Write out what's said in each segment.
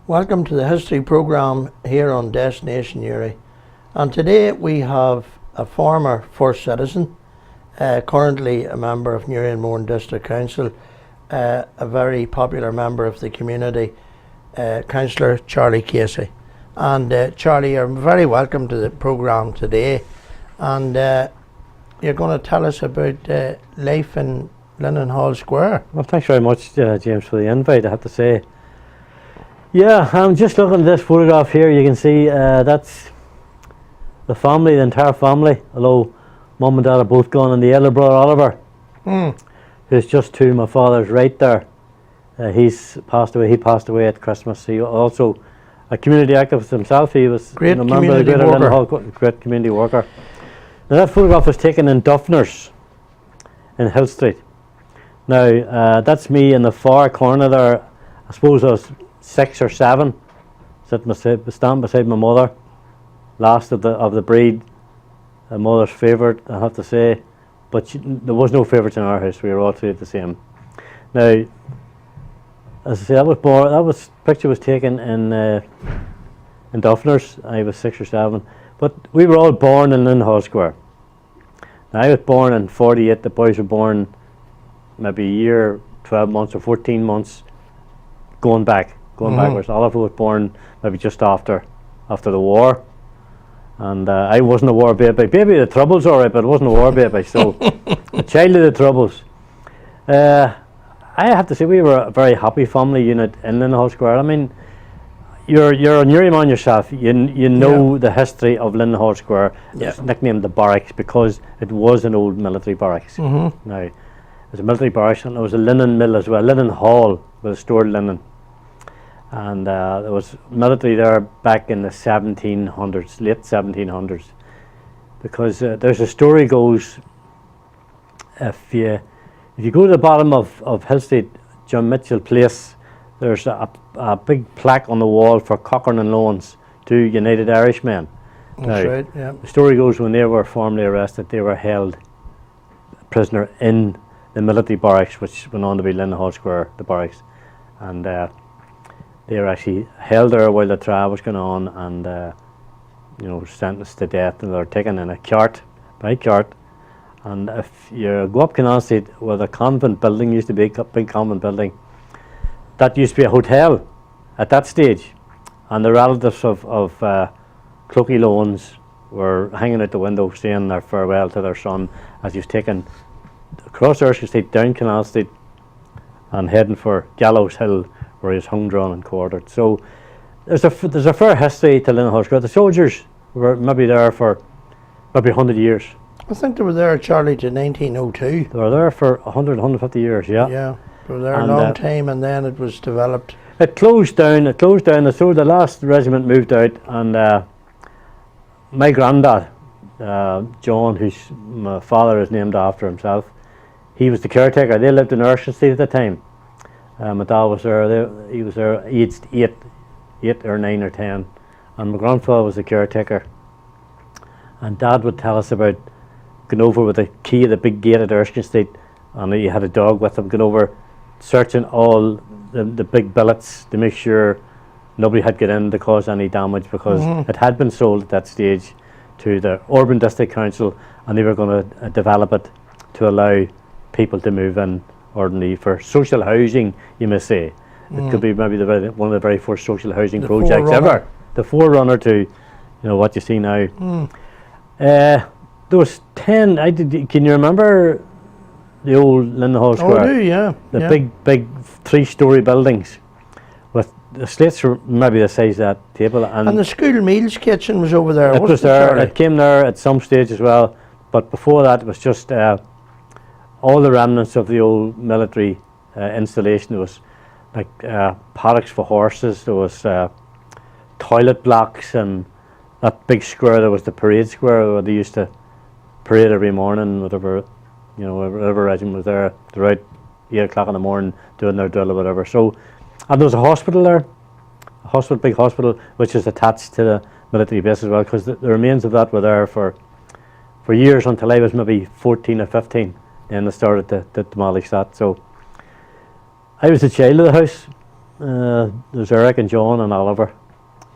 Welcome to the history program here on Destination Uri. And today we have a former first citizen, currently a member of Newry and Mourne District Council, a very popular member of the community, Councillor Charlie Casey. And Charlie, you're very welcome to the program today. And you're going to tell us about life in Linenhall Square. Well, thanks very much, James, for the invite, I have to say. Yeah, I'm just looking at this photograph here. You can see that's the family, the entire family, although Mum and Dad are both gone, and the elder brother Oliver, who's just to my father's right there. He's passed away. He passed away at Christmas. He also a community activist himself. He was great community worker. Great community worker. Now that photograph was taken in Duffner's in Hill Street. Now that's me in the far corner there. I suppose I was 6 or 7, stand beside my mother, last of the breed, a mother's favourite, I have to say, but there was no favourites in our house. We were all treated the same. Now, as I say, that picture was taken in Duffner's. I was 6 or 7, but we were all born in Linenhall Square. Now, I was born in 48. The boys were born maybe a year, 12 months or 14 months going backwards. Oliver was born maybe just after the war, and I wasn't a war baby. Baby the troubles, alright, but it wasn't a war baby. So a child of the troubles. I have to say we were a very happy family unit in Linenhall Square. I mean, you're a Newry man yourself. You know the history of Linenhall Square. It's nicknamed the barracks because it was an old military barracks. Now, it was a military barracks, and there was a linen mill as well, linen hall with stored linen. And there was military there back in the 1700s, late 1700s, because there's a story goes, if you go to the bottom of Hill Street, John Mitchell Place, there's a big plaque on the wall for Cochrane and loans to United Irishmen. That's right, yeah. The story goes when they were formally arrested, they were held prisoner in the military barracks, which went on to be Linenhall Square, the barracks, and they were actually held there while the trial was going on, and sentenced to death, and they were taken in a cart, by cart. And if you go up Canal Street, where the convent building used to be, a big convent building, that used to be a hotel at that stage, and the relatives of Clokey Loans were hanging out the window saying their farewell to their son as he was taken across Erskine Street, down Canal Street, and heading for Gallows Hill, where he was hung, drawn and quartered. So there's a fair history to Linenhall Square. The soldiers were maybe there for maybe 100 years. I think they were there, Charlie, to 1902. They were there for 100, 150 years, yeah. Yeah, they were there a long time, and then it was developed. It closed down, so the last regiment moved out, and my granddad, John, whose my father is named after himself, he was the caretaker. They lived in Erskine Street at the time. My dad was there. He was there aged 8 or 9 or 10, and my grandfather was the caretaker. And Dad would tell us about going over with the key of the big gate at Erskine Street, and he had a dog with him, going over, searching all the big billets to make sure nobody had got in to cause any damage, because it had been sold at that stage to the Urban District Council, and they were going to develop it to allow people to move in ordinarily for social housing, you may say. It could be maybe one of the very first social housing projects ever. The forerunner to what you see now. There was 10. Can you remember the old Linenhall Square? Oh, I do, yeah. The big 3-story buildings with the slates were maybe the size of that table. And the school meals kitchen was over there. It was there. Charlie? It came there at some stage as well. But before that, it was just all the remnants of the old military installation. There was like paddocks for horses. There was toilet blocks, and that big square. There was the parade square where they used to parade every morning. Whatever regiment was there, they're out 8 o'clock in the morning doing their drill or whatever. So, and there was a hospital there, big hospital, which is attached to the military base as well, because the remains of that were there for years until I was maybe 14 or 15. Then they started to demolish that. So I was a child of the house. There's Eric and John and Oliver.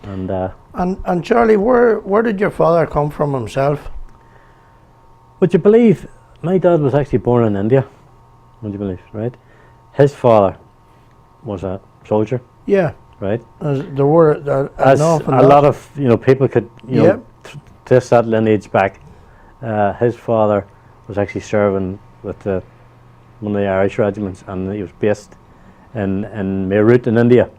And Charlie, where did your father come from himself? Would you believe my dad was actually born in India? Would you believe, right? His father was a soldier, Yeah. right? There were As enough a lot of people could trace that lineage back. His father was actually serving with one of the Irish regiments, and he was based in Meerut in India,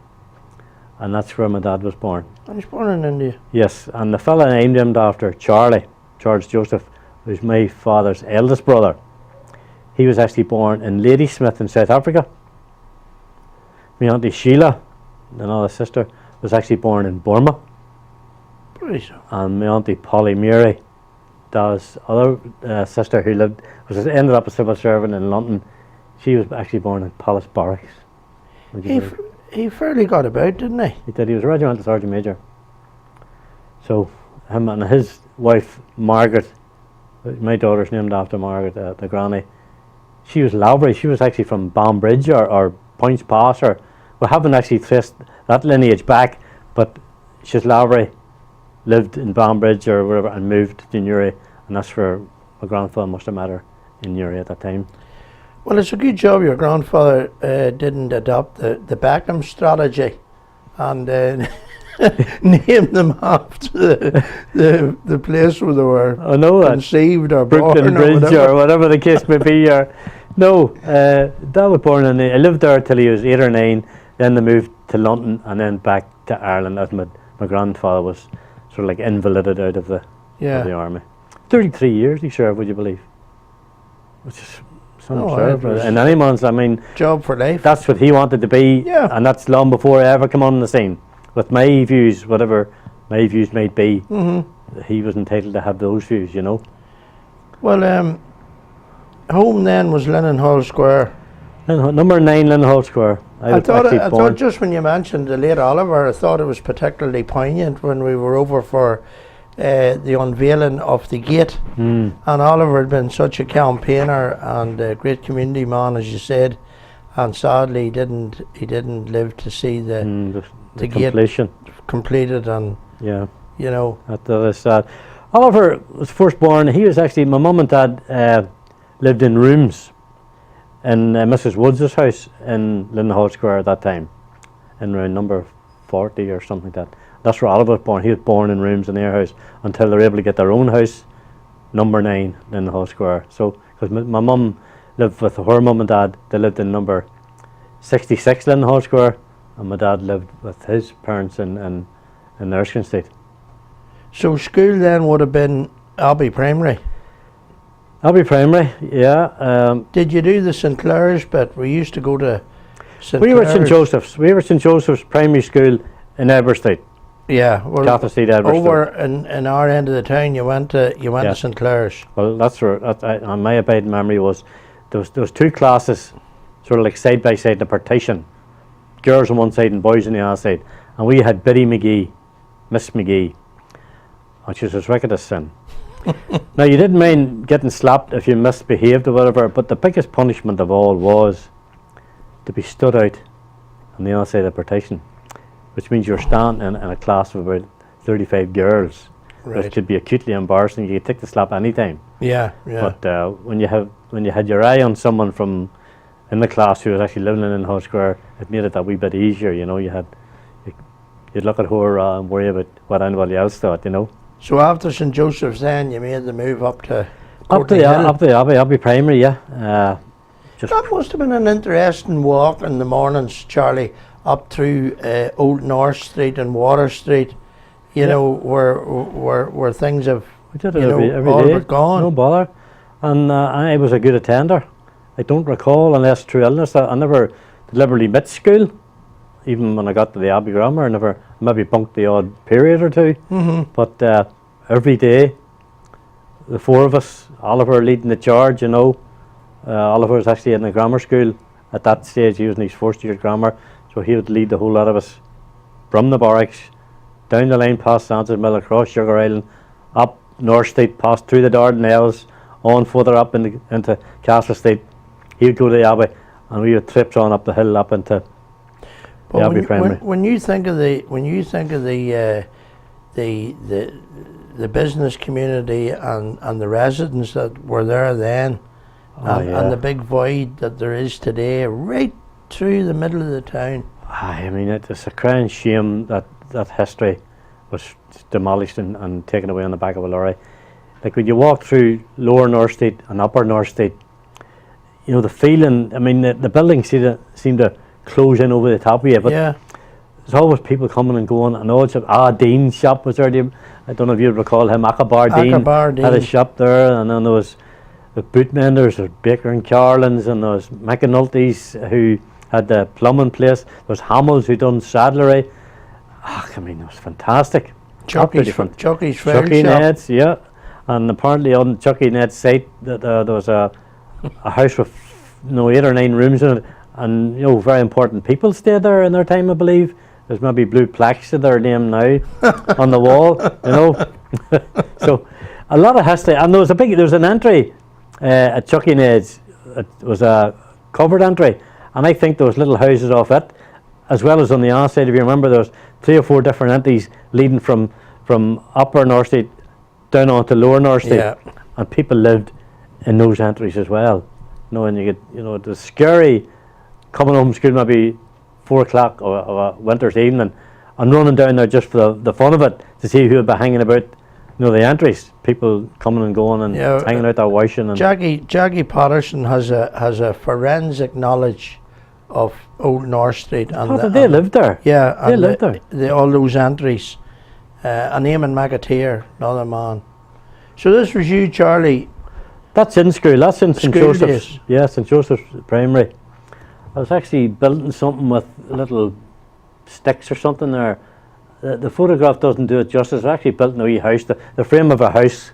and that's where my dad was born. And he's born in India. Yes, and the fella named him after George Joseph, who's my father's eldest brother. He was actually born in Ladysmith in South Africa. My auntie Sheila, another sister, was actually born in Burma. And my auntie Polly Mary, Dad's other sister, who ended up a civil servant in London, she was actually born in Palace Barracks. He fairly got about, didn't he? He did. He was a regimental sergeant major. So him and his wife Margaret, my daughter's named after Margaret, the granny. She was Lowry. She was actually from Bridge or Points Pass, or we haven't actually traced that lineage back, but she's Lowry, lived in Bridge or wherever, and moved to Newry, and that's where my grandfather must have met her, in Newry at that time. Well, it's a good job your grandfather didn't adopt the Beckham strategy and name them after the place where they were conceived or Brooklyn born Bridge or whatever the case may be. Dad was born in. I lived there till he was 8 or 9. Then they moved to London and then back to Ireland. As my grandfather was sort of like invalided out of the army. 33 years he served, would you believe? Which is some serve. And any man's, job for life. That's what he wanted to be, and that's long before I ever come on the scene. With my views, whatever my views might be, he was entitled to have those views, Well, home then was Linnenhall Square. Number 9 Linnenhall Square. I thought just when you mentioned the late Oliver, I thought it was particularly poignant when we were over for the unveiling of the gate, and Oliver had been such a campaigner and a great community man, as you said, and sadly he didn't live to see the gate completed, and that is sad. Oliver was first born. He was actually, my mum and dad lived in rooms in Mrs. Woods' house in Linnenhall Square at that time, in around number 40 or something like that. That's where Oliver was born. He was born in rooms in their house until they were able to get their own house, number 9 Linnenhall Square. So, because my mum lived with her mum and dad, they lived in number 66 Linnenhall Square, and my dad lived with his parents in Erskine Street. So school then would have been Abbey Primary? Abbey Primary, yeah. Did you do the St Clair's bit? We used to go to St We Clair's. were St Joseph's. We were St Joseph's Primary School in Edward Street. Yeah, well, Catholic Street, Edward over in our end of the town, you went to St Clair's. Well, that's where my abiding memory was. There was 2 classes, sort of like side by side in a partition, girls on one side and boys on the other side, and we had Biddy McGee, Miss McGee, and she was as wicked as sin. Now, you didn't mind getting slapped if you misbehaved or whatever, but the biggest punishment of all was to be stood out on the other side of the partition, which means you're standing in a class of about 35 girls. Right. Which could be acutely embarrassing. You could take the slap any time. Yeah. But when you had your eye on someone from in the class who was actually living in Linnenhall Square, it made it that wee bit easier. You'd look at her and worry about what anybody else thought. So after St Joseph's, then you made the move up to Abbey Primary, yeah. That must have been an interesting walk in the mornings, Charlie, up through Old North Street and Water Street. Where things have every all day, but gone. no bother. And I was a good attender. I don't recall, unless through illness, I never deliberately missed school. Even when I got to the Abbey Grammar, I never maybe bunked the odd period or two. But every day, the 4 of us, Oliver leading the charge. Oliver was actually in the grammar school at that stage. He was in his first year grammar, so he would lead the whole lot of us from the barracks down the line past Santa's Mill, across Sugar Island, up North Street, past through the Dardanelles, on further up into Castle Street. He would go to the Abbey, and we would trip on up the hill up into But Abbey Primary. when you think of the the business community and the residents that were there then, and the big void that there is today, right through the middle of the town. I mean, it's a crying shame that history was demolished and taken away on the back of a lorry. Like when you walk through Lower North Street and Upper North Street, you know, the feeling, I mean, the buildings seem to close in over the top of you, but Yeah. there's always people coming and going, and also Dean's shop was there. I don't know if you recall him, Akbar Dean had a shop there, and then there was the bootmenders, there was Baker and Carlin's, and there was McAnulty's who had the plumbing place. There was Hamill's who done saddlery. I mean, it was fantastic. Chucky's Fair Chucky shop. Ned's, yeah. And apparently on Chucky Ned's site that there was a house with 8 or 9 rooms in it, and very important people stayed there in their time, I believe. There's maybe blue plaques to their name now on the wall, So a lot of history, and there was an entry at Chucky Ned's. It was a covered entry, and I think there was little houses off it, as well as on the outside. If you remember, there was 3 or 4 different entries leading from Upper North Street down onto Lower North Street, and people lived in those entries as well. And you get, it was scary coming home from school maybe 4 o'clock of a winter's evening and running down there just for the fun of it to see who would be hanging about, the entries, people coming and going and hanging out there washing. And Jackie Patterson has a forensic knowledge of Old North Street, and they lived there. Yeah, they lived there. All those entries. And Eamon McAteer, another man. So this was you, Charlie. That's in school. That's in St. School Joseph's. days. Yeah, St. Joseph's Primary. I was actually building something with little sticks or something there. The photograph doesn't do it justice. I actually built a wee house, the frame of a house,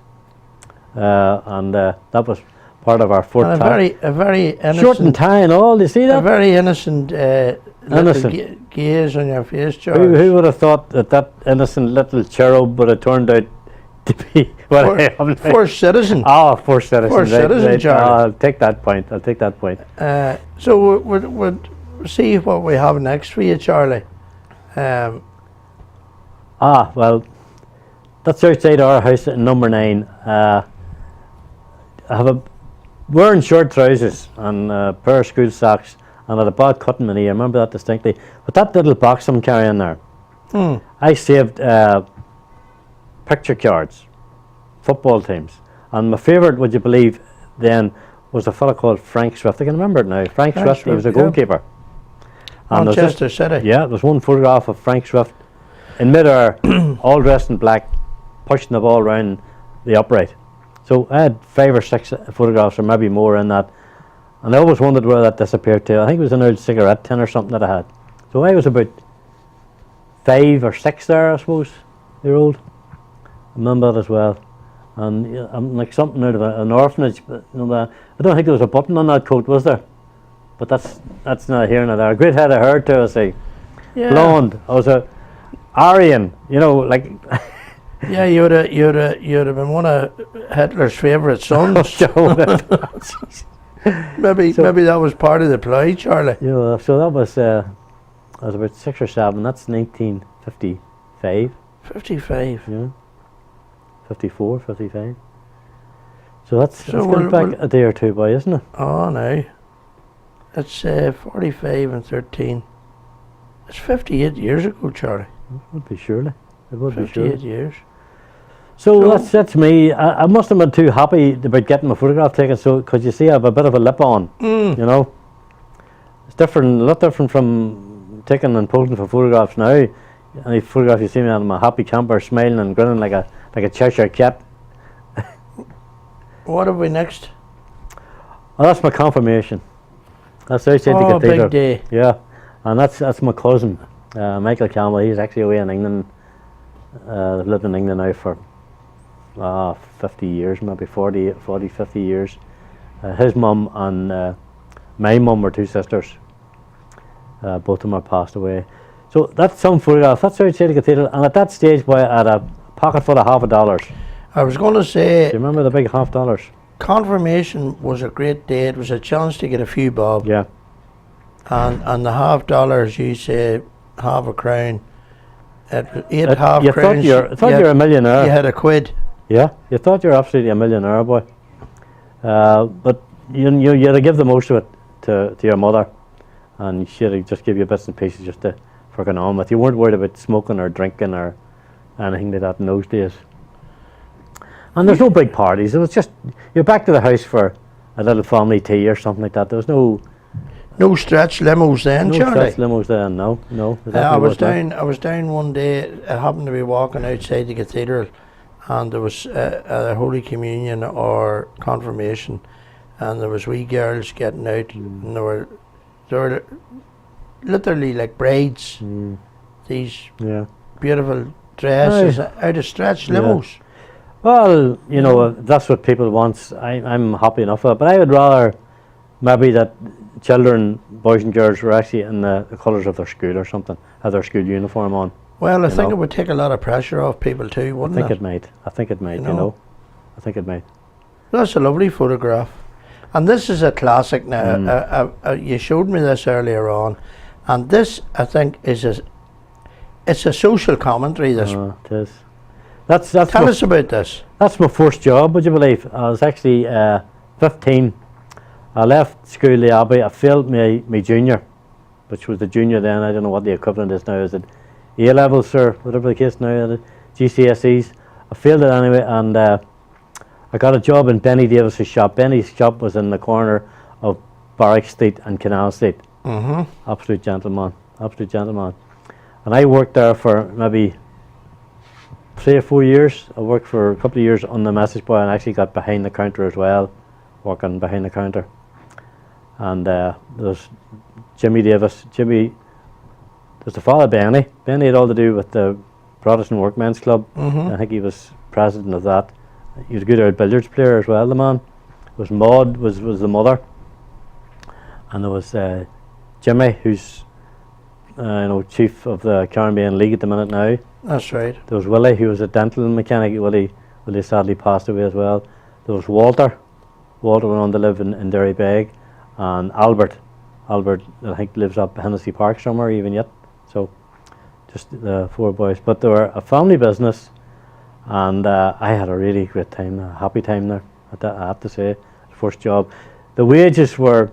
and that was part of our Fort And a very innocent, short and tie and all. You see that? A very innocent, gaze on your face, Charlie. Who would have thought that innocent little cherub would have turned out to be First citizen. First citizen. First citizen, Charlie. I'll take that point. So we'll see what we have next for you, Charlie. Well, that's outside our house at number 9. Wearing short trousers and a pair of school socks, and I had a bad cut in my knee. I remember that distinctly. But that little box I'm carrying there, I saved picture cards, football teams, and my favourite, would you believe, then was a fellow called Frank Swift. I can remember it now. Frank Swift, he was a goalkeeper. Manchester City. Yeah, there's one photograph of Frank Swift in mid-air, all dressed in black, pushing the ball around the upright. So I had 5 or 6 photographs, or maybe more, in that, and I always wondered where that disappeared to. I think it was an old cigarette tin or something that I had. So I was about 5 or 6 there, I suppose, year old. I remember that as well. And I'm like something out of an orphanage, but I don't think there was a button on that coat, was there? But that's not here nor there. A great head of hair too, I see. Yeah. Blonde. I was a Aryan, like. Yeah, you'd have been one of Hitler's favourite sons. maybe that was part of the play, Charlie. So that was I was about 6 or 7. That's 1955. 55. Yeah. 54, 55. So that's going back a day or two by, isn't it? Oh no. It's 45 and 13. It's 58 years ago, Charlie. It would be surely. It would 58 be surely. years. So that's me. I must have been too happy about getting my photograph taken. So, because you see, I have a bit of a lip on. It's different, a lot different from taking and posing for photographs now. Any photograph you see me, I'm a happy camper, smiling and grinning like a Cheshire cat. What have we next? Oh, that's my confirmation. That's outside the cathedral. Big day. Yeah, and that's my cousin, Michael Campbell. He's actually away in England. Lived in England now for 50 years, maybe 40, 50 years. His mum and my mum were 2 sisters. Both of them are passed away. So that's some photograph. That's outside the cathedral, and at that stage, boy, I had a pocket full of $50. I was going to say. Do you remember the big $50? Confirmation was a great day. It was a chance to get a few bob. Yeah. And the $half, you say half a crown. It was eight It- half you thought crowns. you're a millionaire. You had a quid. Yeah, you thought you're absolutely a millionaire, boy. But you had to give the most of it to your mother, and she had to just give you bits and pieces just for going on with. You weren't worried about smoking or drinking or anything like that in those days. And there's no big parties. It was just you're back to the house for a little family tea or something like that. There was no Stretch limos then, Charlie. stretch limos then. No. I was down one day. I happened to be walking outside the cathedral, and there was a Holy Communion or confirmation, and there was wee girls getting out, and they were literally like brides. These beautiful dresses out of stretch limos. Well, that's what people want. I'm happy enough with it, but I would rather maybe that children, boys and girls, were actually in the colours of their school or something, had their school uniform on. Well, I think it would take a lot of pressure off people too, wouldn't it? I think it might, I think it might. That's a lovely photograph. And this is a classic now. You showed me this earlier on. And this, I think, it's a social commentary. This. It is. That's Tell us about this. That's my first job, would you believe? I was actually 15. I left school, the Abbey. I failed my junior, which was the junior then. I don't know what the equivalent is now. Is it A levels or whatever the case now? GCSEs. I failed it anyway, and I got a job in Benny Davis's shop. Benny's shop was in the corner of Barrack Street and Canal Street. Absolute gentleman. And I worked there for maybe 3 or 4 years. I worked for a couple of years on the message boy, and actually got behind the counter as well, working behind the counter. And there's Jimmy Davis. There's the father Benny. Benny had all to do with the Protestant Workmen's Club. I think he was president of that. He was a good old billiards player as well, the man. It was Maud was the mother. And there was Jimmy, who's chief of the Caribbean League at the minute now. That's right. There was Willie, who was a dental mechanic. Willie sadly passed away as well. There was Walter. Walter went on to live in Derrybeg. And Albert, I think, lives up Hennessy Park somewhere even yet. So, just the 4 boys. But they were a family business, and I had a really great time, a happy time there. I have to say, first job. The wages were,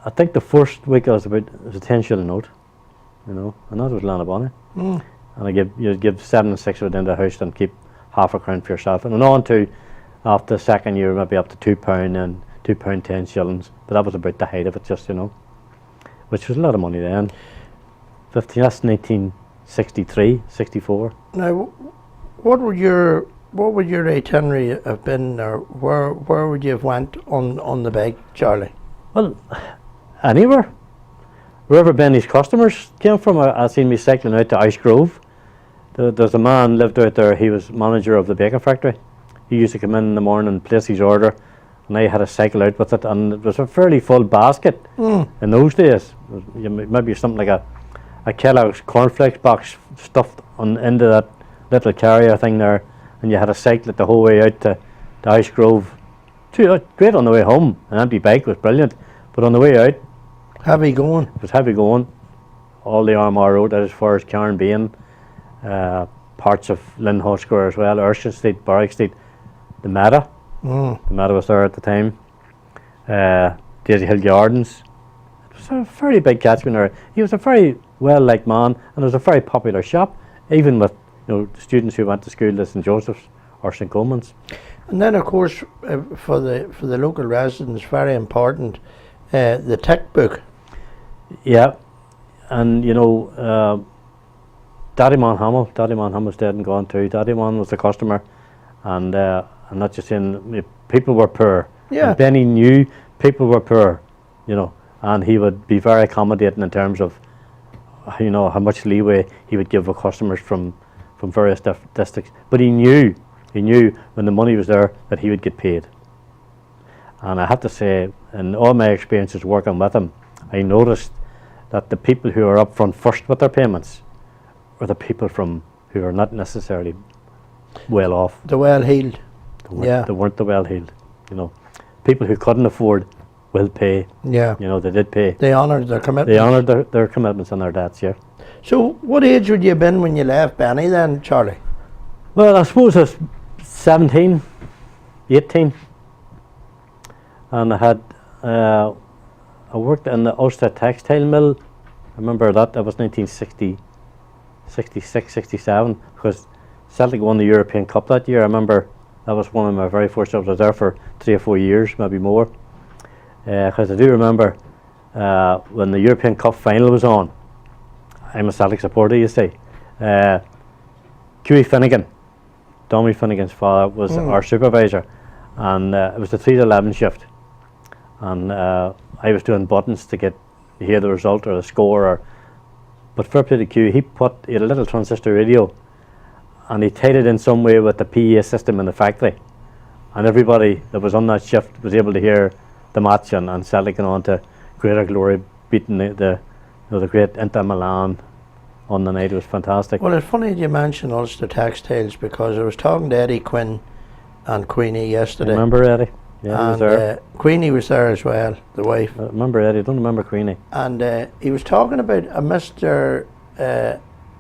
I think the first week it was a 10 shilling note, and that was Lanabonny. And you'd give 7 and 6 of it in the house and keep half a crown for yourself. And on to, after the second year, maybe up to £2 and £2 10 shillings, but that was about the height of it, just which was a lot of money then. 15. That's 1963, 64. Now, what would your itinerary have been, or where would you have went on the bike, Charlie? Well, anywhere, wherever Benny's customers came from. I seen me cycling out to Ice Grove. There's a man lived out there. He was manager of the bacon factory. He used to come in the morning and place his order, and I had to cycle out with it, and it was a fairly full basket in those days. Maybe something like a Kellogg's cornflakes box stuffed into that little carrier thing there, and you had to cycle it the whole way out to Ice Grove. Great on the way home. An empty bike was brilliant, but on the way out, heavy going. It was heavy going. All the Armagh Road, as far as Carnbean, parts of Lynn Square as well, Erskine Street, Barrack Street, the Meadow. The Meadow was there at the time. Daisy Hill Gardens. It was a very big catchment area. He was a very well-liked man, and it was a very popular shop, even with students who went to school at St Joseph's or St Coleman's. And then, of course, for the local residents, very important, the tick book. Yeah, and Daddy Man Hamill's dead and gone too. Daddy Man was a customer, and I'm not just saying people were poor. Yeah. And Benny knew people were poor, and he would be very accommodating in terms of, how much leeway he would give the customers from various districts. But he knew when the money was there that he would get paid. And I have to say, in all my experiences working with him, I noticed that the people who are up front first with their payments were the people who are not necessarily well off. The well-heeled. They weren't the well-heeled. People who couldn't afford will pay. Yeah. You know, they did pay. They honoured their commitment. They honoured their commitments and their debts, yeah. So, what age would you have been when you left Benny then, Charlie? Well, I suppose I was 17, 18. And I worked in the Ulster textile mill. I remember that was 1960, 66, 67, because Celtic won the European Cup that year. I remember that was one of my very first jobs. I was there for 3 or 4 years, maybe more. Because I do remember when the European Cup final was on. I'm a Celtic supporter, you see. Hughie Finnegan, Dominic Finnegan's father, was our supervisor, and it was the 3 to 11 shift. And I was doing buttons to hear the result or the score. But fair play to Q, he had a little transistor radio, and he tied it in some way with the PA system in the factory, and everybody that was on that shift was able to hear the match, and Celtic going on to greater glory, beating the great Inter Milan on the night. It was fantastic. Well, it's funny you mention Ulster Textiles, because I was talking to Eddie Quinn and Queenie yesterday. I remember Eddie? Yeah, he was there. Queenie was there as well, the wife. I remember Eddie, I don't remember Queenie. And he was talking about a Mr.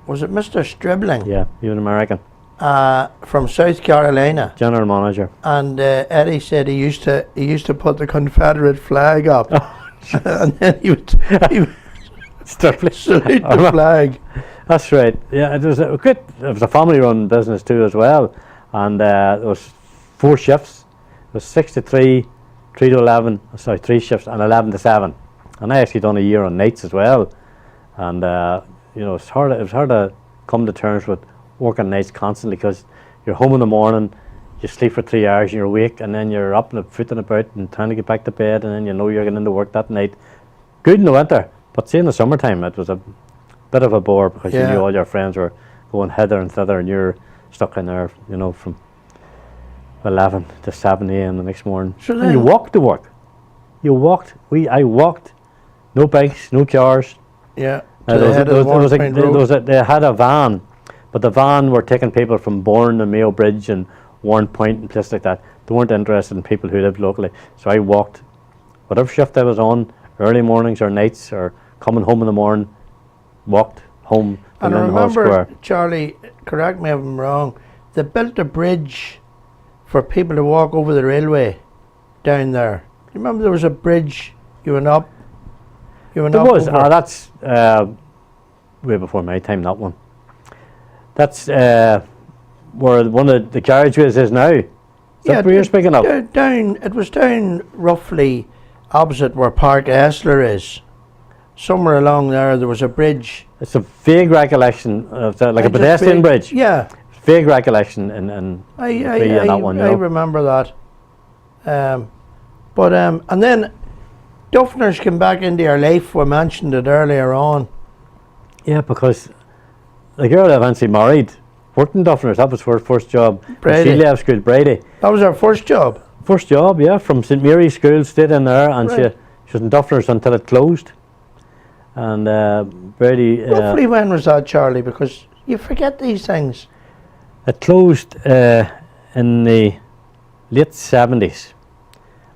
Was it Mr. Stribling? Yeah, he was an American. From South Carolina. General manager. And Eddie said he used to put the Confederate flag up. And then he would salute the flag. That's right. Yeah, it was a family-run business too as well, and there was 4 shifts. It was 6 to 3, 3 to 11. Sorry, 3 shifts and 11 to 7. And I actually done a year on nights as well, and you know, it was hard to come to terms with working nights constantly, because you're home in the morning, you sleep for 3 hours, and you're awake, and then you're up and footing about and trying to get back to bed, and then you know you're getting into work that night. Good in the winter, but see, in the summertime it was a bit of a bore, because you knew all your friends were going hither and thither, and you're stuck in there, you know, from 11 to 7 a.m. the next morning. So and you walked to work. I walked. No bikes, no cars. Yeah. They had a van, but the van were taking people from Bourne and Mayo Bridge and Warren Point and places like that. They weren't interested in people who lived locally. So I walked, whatever shift I was on, early mornings or nights, or coming home in the morning, walked home. And I remember, Charlie, correct me if I'm wrong, they built a bridge for people to walk over the railway down there. You remember there was a bridge you went up? There was. That's way before my time, that one. That's where one of the carriageways is now. Is that where you're speaking of? It was down roughly opposite where Park Esler is. Somewhere along there was a bridge. It's a vague recollection of like a pedestrian bridge. Yeah. Vague recollection in that one. I remember that. And then Duffners came back into your life. We mentioned it earlier on. Yeah, because the girl I eventually married worked in Duffners. That was her first job. She left school, Brady. That was her first job? First job, yeah, from St Mary's School, stayed in there, and she was in Duffners until it closed. And Brady... Roughly when was that, Charlie? Because you forget these things. It closed in the late 70s.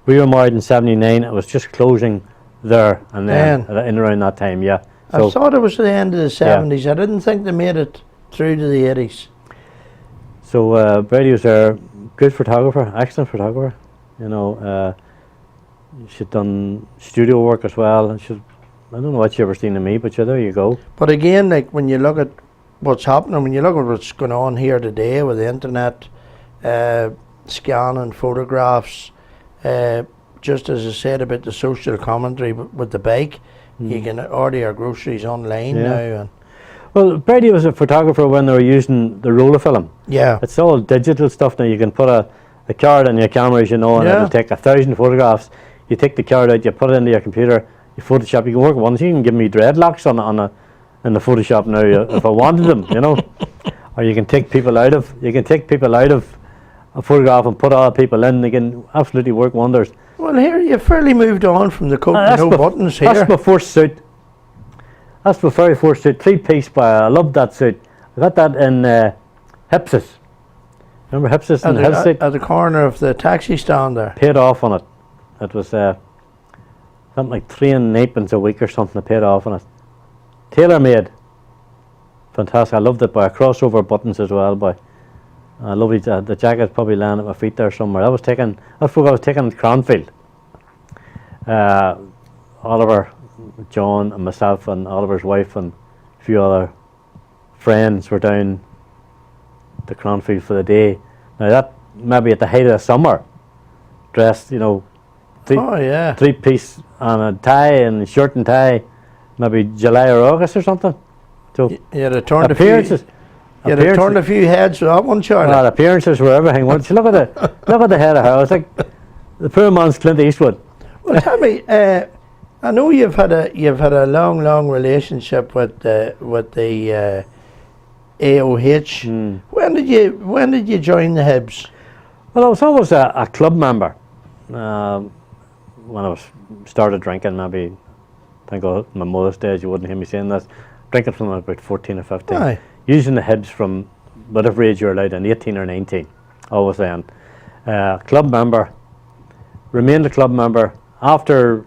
We were married in 79. It was just closing there and then in around that time, yeah. So I thought it was the end of the 70s. Yeah. I didn't think they made it through to the 80s. So Brady was there, good photographer, excellent photographer. You know, she'd done studio work as well. And I don't know what she ever seen in me, but yeah, there you go. But again, like when you look at what's happening, when you look at what's going on here today with the internet, scanning photographs, just as I said about the social commentary with the bike, you can order your groceries online now. And well, Brady was a photographer when they were using the roller film. Yeah. It's all digital stuff now. You can put a card on your camera, as you know, and it'll take 1,000 photographs. You take the card out, you put it into your computer, you Photoshop. You can work once. You can give me dreadlocks in the Photoshop now if I wanted them, you know. Or you can take people out of a photograph and put other people in. They can absolutely work wonders. Well, here you fairly moved on from the coat with no buttons here. That's my first suit. That's my very first suit, 3-piece. I loved that suit. I got that in Hipsis. Remember Hipsis? At the corner of the taxi stand there. Paid off on it. It was Something like 3.9 a week or something. I paid off on it. Tailor made. Fantastic. I loved it, boy. Crossover buttons as well, boy. I love it. The jacket's probably laying at my feet there somewhere. I forgot I was taking at Cranfield. Oliver, John, and myself, and Oliver's wife, and a few other friends were down to Cranfield for the day. Now that maybe at the height of the summer, dressed, you know, three-piece and a tie and shirt and tie, maybe July or August or something. So you had turned appearances. You had turned a few heads with that one, Charlie. Well, appearances were everything. Once you look at the head of her, it's like the poor man's Clint Eastwood. Well, tell me, I know you've had a long relationship with the AOH. When did you join the Hibs? Well, I was always a club member. When I started drinking, maybe I think on my mother's days, you wouldn't hear me saying this. Drinking from about 14 or 15. Aye. Using the Hibs from whatever age you're allowed in, 18 or 19. Always then. Club member. Remained a club member. After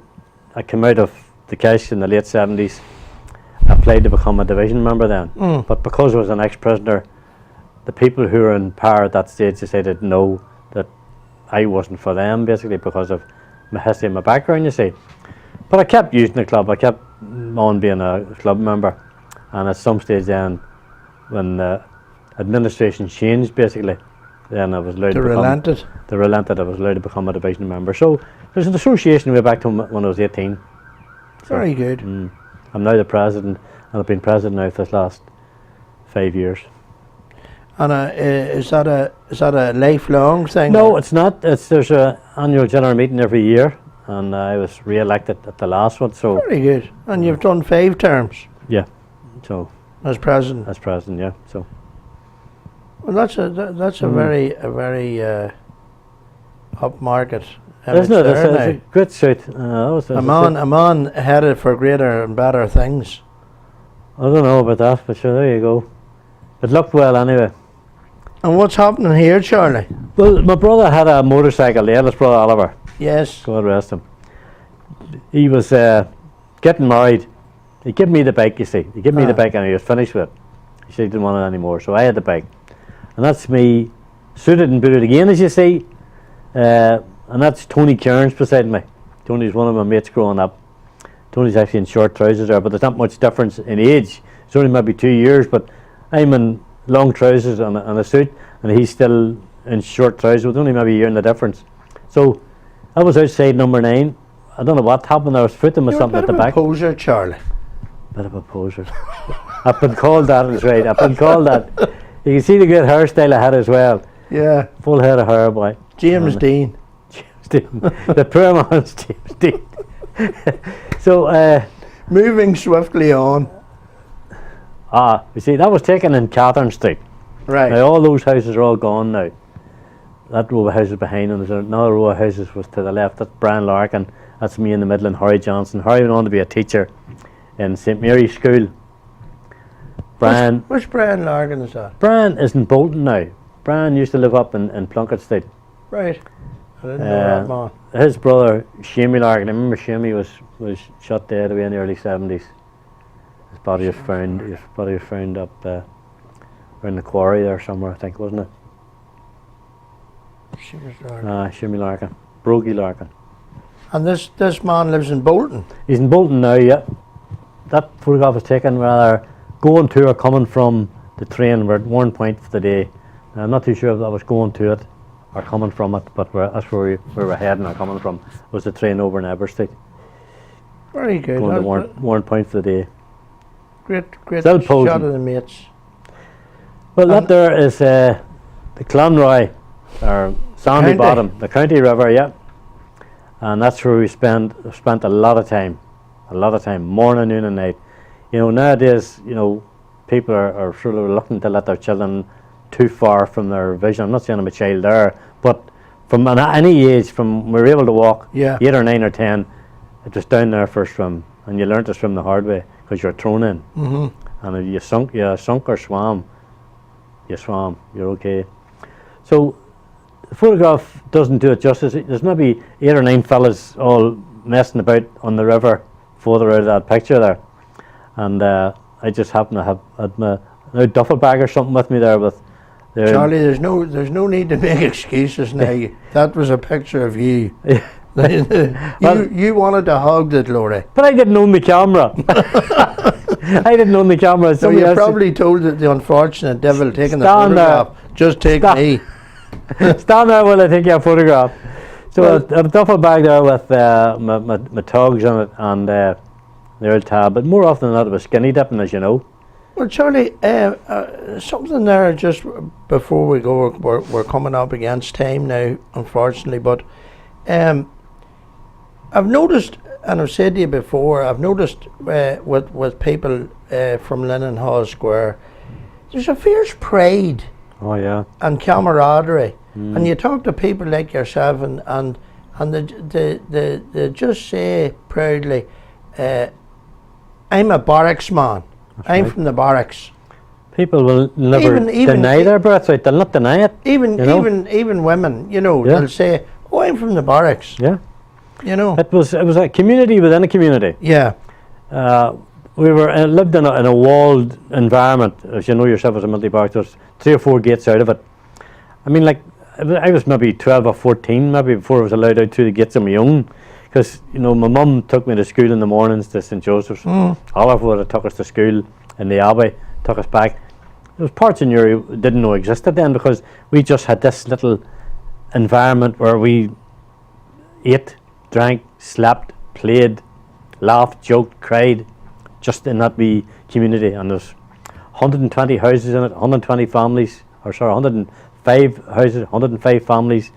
I came out of the cash in the late 70s, I applied to become a division member then. But because I was an ex-prisoner, the people who were in power at that stage decided no, that I wasn't for them, basically because of my history and my background, you see. But I kept using the club. I kept on being a club member. And at some stage then, when the administration changed, basically, then I was allowed to become... They relented. I was allowed to become a division member. So there's an association way back to when I was 18. So, very good. I'm now the president, and I've been president now for the last 5 years. And is that a lifelong thing? No, it's not. There's an annual general meeting every year, and I was re-elected at the last one. So very good. And you've done 5 terms. Yeah. So as president. As president, yeah. So. Well, that's a very upmarket. Isn't it? It's a great suit. A man headed for greater and better things. I don't know about that, but sure, there you go. It looked well anyway. And what's happening here, Charlie? Well, my brother had a motorcycle, the eldest brother Oliver. Yes. God rest him. He was getting married. He gave me the bike, you see. He gave me the bike and he was finished with it. He said he didn't want it anymore, so I had the bike. And that's me suited and booted again, as you see. And that's Tony Kearns beside me. Tony's one of my mates growing up. Tony's actually in short trousers there, but there's not much difference in age. It's only maybe 2 years, but I'm in long trousers and a suit, and he's still in short trousers, with only maybe a year in the difference. So I was outside number 9. I don't know what happened. I was footing with something at the back. You're a bit of a poser, Charlie. Bit of a poser. I've been called that, that's right. I've been called that. You can see the great hairstyle I had as well. Yeah. Full head of hair, boy. James Dean. James Dean. The poor man's James Dean. So, moving swiftly on. You see, that was taken in Catherine Street. Right. Now, all those houses are all gone now. That row of houses behind, and there's another row of houses was to the left. That's Brian Larkin. That's me in the middle, and Harry Johnson. Harry went on to be a teacher in St Mary's School. Brian. Which Brian Larkin is that? Brian is in Boldon now. Brian used to live up in Plunkett Street. Right. I didn't know that man. His brother, Shamey Larkin, I remember Shamey was shot dead away in the early 70s. His body was found up around the quarry there somewhere, I think, wasn't it? Shamey Larkin. Brogy Larkin. And this man lives in Boldon? He's in Boldon now, yeah. That photograph was taken rather going to or coming from the train. We're at Warren Point for the day. Now, I'm not too sure if that was going to it or coming from it, but that's where we were heading or coming from, was the train over in Eberstein. Very good. Going to Warren Point for the day. Great Still shot posing. of the mates. Well, that there is the Clanroy, or Sandy Bottom, the county river, yeah. And that's where we spent a lot of time, morning, noon and night. You know, nowadays, you know, people are sort of reluctant to let their children too far from their vision. I'm not saying I'm a child there, but from any age, from we were able to walk, 8 or 9 or 10, it was down there for a swim, and you learned to swim the hard way because you're thrown in. And if you sunk or swam, you're okay. So the photograph doesn't do it justice. There's maybe 8 or 9 fellas all messing about on the river further out of that picture there, and I just happened to have had my duffel bag or something with me there with. Charlie, there's no need to make excuses now. That was a picture of you. You wanted to hug the glory. But I didn't own the camera. I didn't own the camera. So you probably told the unfortunate devil taking the photograph, just take me. Stand there while I take your photograph. So a duffel bag there with my togs on it and the old tab. But more often than not, it was skinny dipping, as you know. Well, Charlie, something there just before we go. We're coming up against time now, unfortunately. But I've noticed, and I've said to you before, I've noticed with people from Lennon Hall Square, there's a fierce pride. Oh yeah. And camaraderie. And you talk to people like yourself, and they just say proudly, "I'm a barracks man. I'm from the barracks." People will never deny their birthright. They'll not deny it. Even women, they'll say, "Oh, I'm from the barracks." Yeah. It was a community within a community. Yeah. We were lived in a walled environment, as you know yourself as a military barracks. There's 3 or 4 gates out of it. I mean, like, I was maybe 12 or 14, maybe before I was allowed out through the gates on my own, because my mum took me to school in the mornings to St. Joseph's. Oliver would have took us to school in the Abbey, took us back. There was parts in Uri we didn't know existed then, because we just had this little environment where we ate, drank, slept, played, laughed, joked, cried, just in that wee community. And there's 120 houses in it, 120 families, 105 houses, 105 families,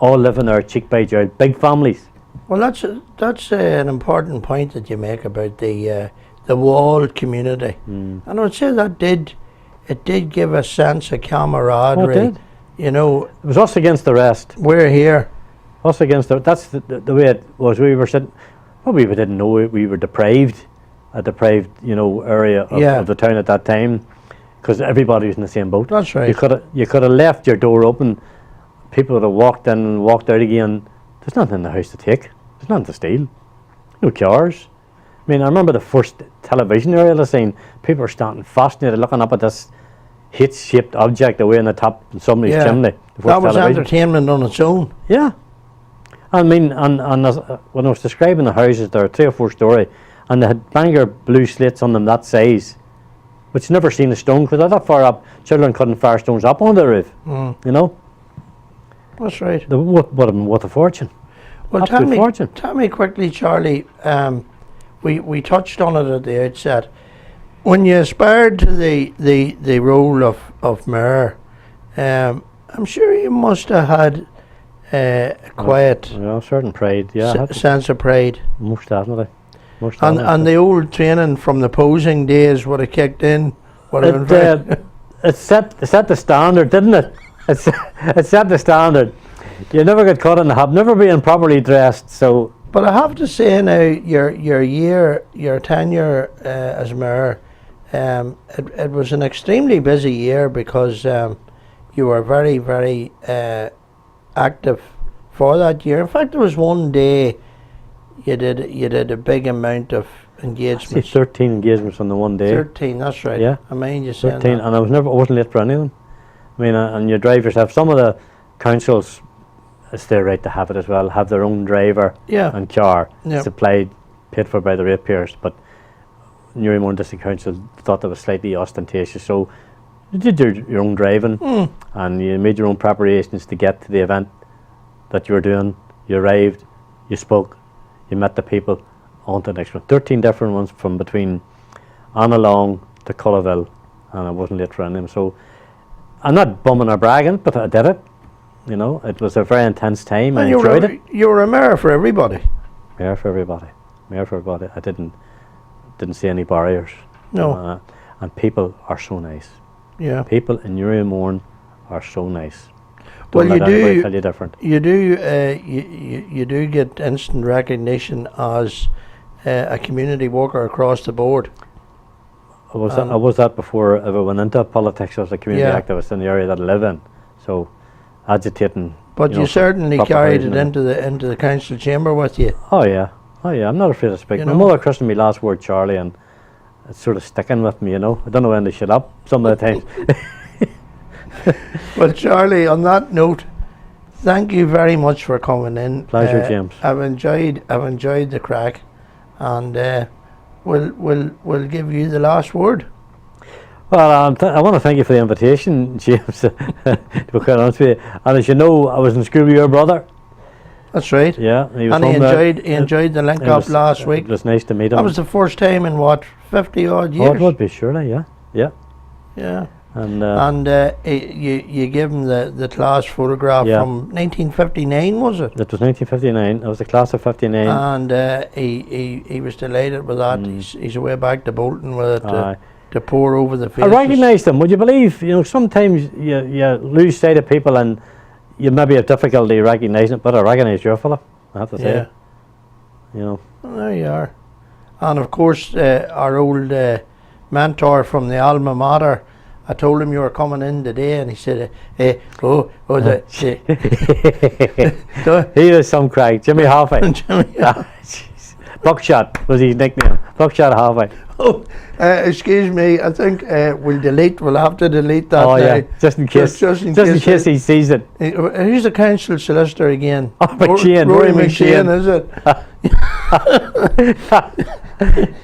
all living there cheek by jowl, big families. Well, that's an important point that you make about the walled community, and I would say that it did give a sense of camaraderie. Oh, it did. It was us against the rest. We're here. Us against that's the way it was. We were sitting. Probably we didn't know it. We were deprived, a deprived area of the town at that time, because everybody was in the same boat. That's right. You could have left your door open. People would have walked in and walked out again. There's nothing in the house to take. There's nothing to steal. No cars. I mean, I remember the first television area I seen. People were standing fascinated, looking up at this H-shaped object away in the top of somebody's chimney. That was entertainment on its own. Yeah. I mean, and when I was describing the houses, there were 3 or 4 story, and they had banger blue slates on them that size, which never seen a stone, because that far up, children couldn't fire stones up on the roof. That's right. What a fortune. Well, tell me quickly, Charlie, we touched on it at the outset. When you aspired to the role of mayor, I'm sure you must have had a quiet certain pride, sense of pride. Most definitely. And the old training from the posing days would have kicked in. It set the standard, didn't it? It set the standard. You never get caught in the habit, never being properly dressed. So, but I have to say now, your tenure as mayor, it was an extremely busy year, because you were very, very active for that year. In fact, there was one day you did a big amount of engagements. 13 engagements on the one day. 13, that's right. Yeah. I mean, you saying 13, that. and I wasn't late for any of them. I mean, and you drive yourself. Some of the councils, it's their right to have it as well, have their own driver and car supplied, paid for by the ratepayers. But Newry Mourne District Council thought that was slightly ostentatious, so you did your own driving, and you made your own preparations to get to the event that you were doing. You arrived, you spoke, you met the people, on to the next one. 13 different ones from between Annalong to Cullaville, and I wasn't late for any of them. So I'm not bumming or bragging, but I did it. It was a very intense time. And I enjoyed it. You were a mayor for everybody. Mayor for everybody. I didn't see any barriers. No. And people are so nice. Yeah. People in Newry and Mourne are so nice. Well, you do. Tell you different. You do. You do get instant recognition as a community worker across the board. I was that before I ever went into politics. I was a community activist in the area that I live in. So, agitating But you for certainly proper carried housing it and- into the council chamber with you. Oh yeah, I'm not afraid to speak. You My know? mother christened me last word Charlie, and it's sort of sticking with me, you know. I don't know when to shut up some of the times. Well, Charlie, on that note, thank you very much for coming in. Pleasure, James. I've enjoyed the crack, and we'll give you the last word. Well, I want to thank you for the invitation, James, to be quite honest with you. And as you know, I was in school with your brother. That's right. Yeah. He was And he home there. enjoyed the link It up was- last week. It was nice to meet him. That was the first time in what, 50 odd years? Oh, it would be, surely, yeah. Yeah. Yeah. And And you give him the class photograph Yeah. from 1959, was it? it was 1959. I was the class of 59. And he was delighted with that. He's away back to Boldon with it Aye. to pour over the I faces. recognised them. Would you believe? You know, sometimes you lose sight of people and you maybe have difficulty recognising it, but I recognise your fella, I have to say. Yeah. You know. Well, there you are. And of course, our old mentor from the alma mater, I told him you were coming in today, and he said, He was some crack. Jimmy Halfway. Jimmy, Buckshot was his nickname. Buckshot Halfway. oh, excuse me, I think we'll have to delete that Oh now. yeah, just in case. Just in Just in case case he sees it. Who's the council solicitor again? Oh, McShane, Rory Rory McShane, McShane. is it?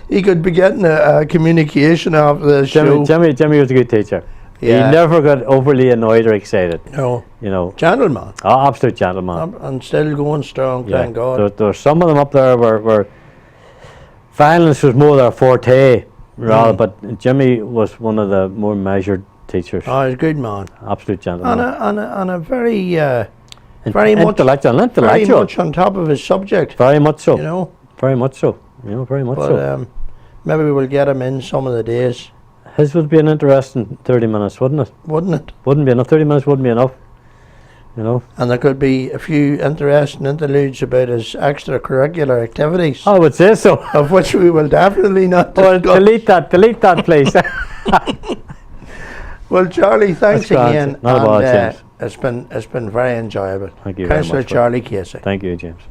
He could be getting a communication after the show. Jimmy was a good teacher. Yeah. He never got overly annoyed or excited. No, You know. gentleman. Oh, absolute gentleman. And still going strong, thank God. There were some of them up there where violence was more their forte, rather, but Jimmy was one of the more measured teachers. Oh, he's a good man. Absolute gentleman. And a very, In- very much intellectual. very much on top of his subject, Very much so. you know. Very much so. You know, very much But so. maybe we'll get him in some of the days, His would be an interesting 30 minutes, wouldn't it? wouldn't it? Wouldn't be enough. 30 minutes wouldn't be enough. You know. And there could be a few interesting interludes about his extracurricular activities, I would say so. of which we will definitely not Well, discuss. delete that, please. Well, Charlie, thanks That's grand. again. Not a bother, and James. it's been very enjoyable. Thank you very Councillor much for it. Charlie Casey. Thank you, James.